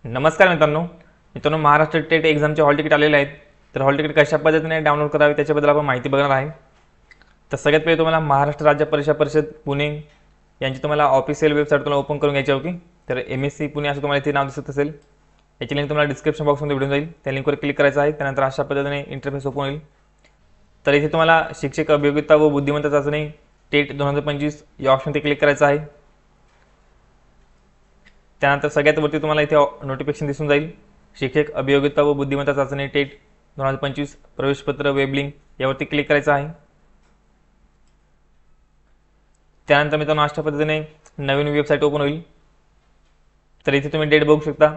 नमस्कार मित्रांनो Maharashtra TET एक्झामचे hall ticket आलेले आहेत। तर हॉल तिकीट कशा पद्धतीने डाउनलोड करावे त्याच्याबद्दल आपण माहिती बघणार आहे। तर सगळ्यात पहिले तुम्हाला महाराष्ट्र राज्य परीक्षा परिषद पुणे यांची तुम्हाला ऑफिशियल वेबसाईट तुम्हाला ओपन करून घ्यायची होती। तर MSc पुणे असं तुम्हाला इथे नाव दिसत असेल, याची लिंक तुम्हाला डिस्क्रिप्शन बॉक्समध्ये भेटून जाईल। त्या लिंकवर क्लिक करायचं आहे, त्यानंतर अशा पद्धतीने इंटरफेस ओपन होईल। तर इथे तुम्हाला शिक्षक अभियोगिता व बुद्धिमत्ता चाचणी टेट 2025 या ऑप्शनवर क्लिक करायचं आहे। त्यानंतर सगळ्यात वरती तुम्हाला इथे नोटिफिकेशन दिसून जाईल, शिक्षक अभियोगिता व बुद्धिमत्ता चाचणी टेट 2025 प्रवेशपत्र वेब लिंक यावरती क्लिक करायचं आहे। त्यानंतर मित्रांनो अशा पद्धतीने नवीन वेबसाईट ओपन होईल। तर इथे तुम्ही डेट बघू शकता,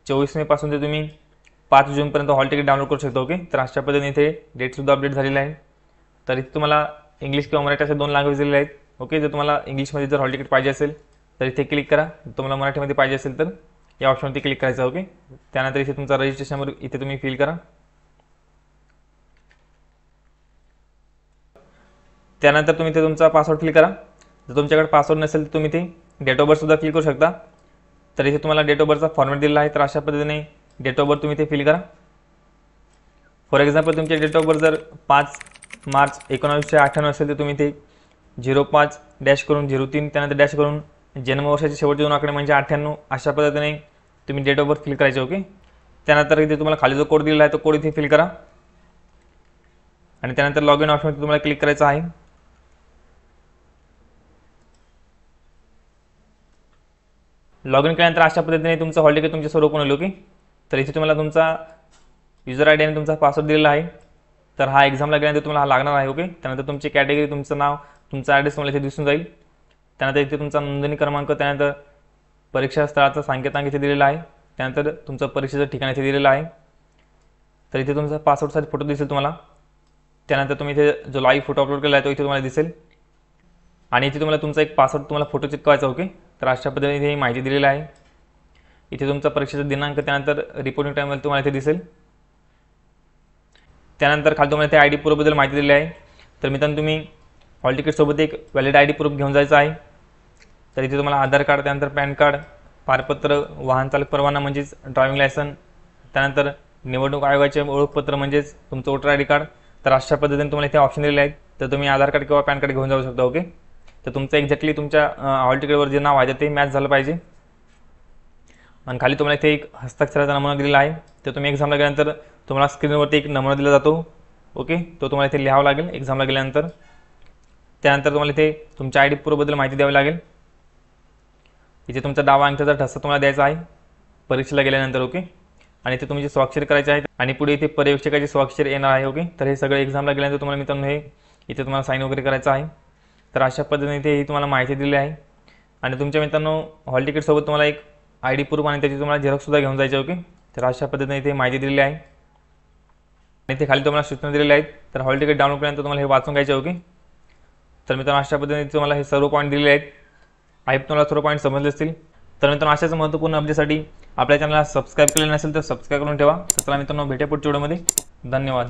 24 मे पासून ते तुम्ही 5 जून पर्यंत हॉल तिकीट डाउनलोड करू शकता। ओके, तर अशा पद्धतीने इथे डेट सुद्धा अपडेट झालेली आहे। तर इथे तुम्हाला इंग्लिश किंवा मराठी असे दोन लँग्वेज दिलेले आहेत। ओके, जर तुम्हाला इंग्लिशमध्ये जर हॉल तिकीट पाहिजे असेल तर इथे क्लिक करा, तुम्हाला मराठीमध्ये पाहिजे असेल तर या ऑप्शनवरती क्लिक करायचं। ओके, त्यानंतर इथे तुमचा रजिस्ट्रेशनवर इथे तुम्ही फिल करा। त्यानंतर तुम्ही इथे तुमचा पासवर्ड फिल करा। जर तुमच्याकडे पासवर्ड नसेल तर तुम्ही इथे डेट ऑफ बर्थ सुद्धा फिल करू शकता। तर इथे तुम्हाला डेट ऑफ बर्थचा फॉर्मॅट दिलेला आहे। तर अशा पद्धतीने डेट ऑफ बर्थ तुम्ही इथे फिल करा। फॉर एक्झाम्पल तुमचे डेट ऑफ बर्थ जर 5 मार्च 1998 असेल तर तुम्ही इथे 05 डॅश करून 03 त्यानंतर डॅश करून जन्मवर्षाचे शेवटचे दोन आकडे म्हणजे 98 अशा पद्धतीने तुम्ही डेट ऑफ बर्थ फिल करायचे। ओके, त्यानंतर इथे तुम्हाला खाली जो कोड दिलेला आहे तो कोड इथे फिल करा आणि त्यानंतर लॉग इन ऑप्शनवरती तुम्हाला क्लिक करायचं आहे। लॉग इन केल्यानंतर अशा पद्धतीने तुमचं हॉल तिकीट तुमच्यासमोर ओपन होईल। ओके, तर इथे तुम्हाला तुमचा युजर आय डी आणि तुमचा पासवर्ड दिलेला आहे। तर हा एक्झामला गेल्यानंतर तुम्हाला हा लागणार आहे। ओके, त्यानंतर तुमची कॅटेगरी, तुमचं नाव, तुमचा ॲड्रेस तुम्हाला इथे दिसून जाईल। त्यानंतर इथे तुमचा नोंदणी क्रमांक, त्यानंतर परीक्षा स्थळाचा संकेतांक इथे दिलेला आहे, त्यानंतर तुमचं परीक्षेचं ठिकाण इथे दिलेलं आहे। तर इथे तुमचा पासपोर्टचा फोटो दिसेल तुम्हाला। त्यानंतर तुम्ही इथे जो लाईव्ह फोटो अपलोड केला आहे तो इथे तुम्हाला दिसेल आणि इथे तुम्हाला तुमचा एक पासवर्ड तुम्हाला फोटो चिपकवायचा। ओके, तर अशा पद्धतीने इथे माहिती दिलेली आहे। इथे तुमचा परीक्षेचा दिनांक, त्यानंतर रिपोर्टिंग टाईम तुम्हाला इथे दिसेल। त्यानंतर खाली तुम्हाला इथे आय डी प्रूफबद्दल माहिती दिलेली आहे। तर मित्रांनो तुम्ही हॉल तिकीटसोबत एक व्हॅलिड आय डी प्रूफ घेऊन जायचं आहे। तर इथे तुम्हाला आधार कार्ड, त्यानंतर पॅन कार्ड, पारपत्र, वाहन चालक परवाना म्हणजेच ड्रायव्हिंग लायसन, त्यानंतर निवडणूक आयोगाचे ओळखपत्र म्हणजेच तुमचं वोटर आय डी कार्ड। तर अशा पद्धतीने तुम्हाला इथे ऑप्शन दिलेले आहेत। तर तुम्ही आधार कार्ड किंवा पॅन कार्ड घेऊन जाऊ शकता। ओके, तर तुमचं एक्झॅक्टली तुमच्या हॉल तिकीटवर जे नाव आहे ते मॅच झालं पाहिजे। आणि खाली तुम्हाला इथे एक हस्ताक्षराचा नमुना दिलेला आहे। तर तुम्ही एक्झामला गेल्यानंतर तुम्हाला स्क्रीनवरती एक नमुना दिला जातो। ओके, तो तुम्हाला इथे लिहावा लागेल एक्झामला गेल्यानंतर। त्यानंतर तुम्हाला इथे तुमच्या आय डी प्रूफबद्दल माहिती द्यावी लागेल। इथे तुमचा डावा अंगठ्याचा ठसा तुम्हाला द्यायचा आहे परीक्षेला गेल्यानंतर। ओके, आणि इथे तुमची स्वाक्षरी करायची आहे आणि पुढे इथे पर्यवेक्षकाची स्वाक्षरी येणार आहे। ओके, तर हे सगळं एक्झामला गेल्यानंतर तुम्हाला मित्रांनो हे इथे तुम्हाला साईन वगैरे करायचं आहे। तर अशा पद्धतीने इथे ही तुम्हाला माहिती दिली आहे। आणि तुमच्या मित्रांनो हॉल तिकीटसोबत तुम्हाला एक आय डी प्रूफ आणि त्याची तुम्हाला झेरॉक्ससुद्धा घेऊन जायचे। ओके, तर अशा पद्धतीने इथे माहिती दिलेली आहे आणि इथे खाली तुम्हाला सूचना दिलेल्या आहेत। तर हॉल तिकीट डाउनलोड केल्यानंतर तुम्हाला हे वाचून घ्यायचे। ओके, तर मित्रांनो अशा पद्धतीने तुम्हाला हे सर्व पॉईंट दिलेले आहेत। आय होप तुम्हाला सर्व पॉईंट समजले असतील। तर मित्रांनो अशाच महत्त्वपूर्ण अपडेटसाठी आपल्या चॅनलला सबस्क्राईब केले नसेल तर सबस्क्राईब करून ठेवा। तर चला मित्रांनो भेटूया पुढच्या व्हिडिओमध्ये। धन्यवाद।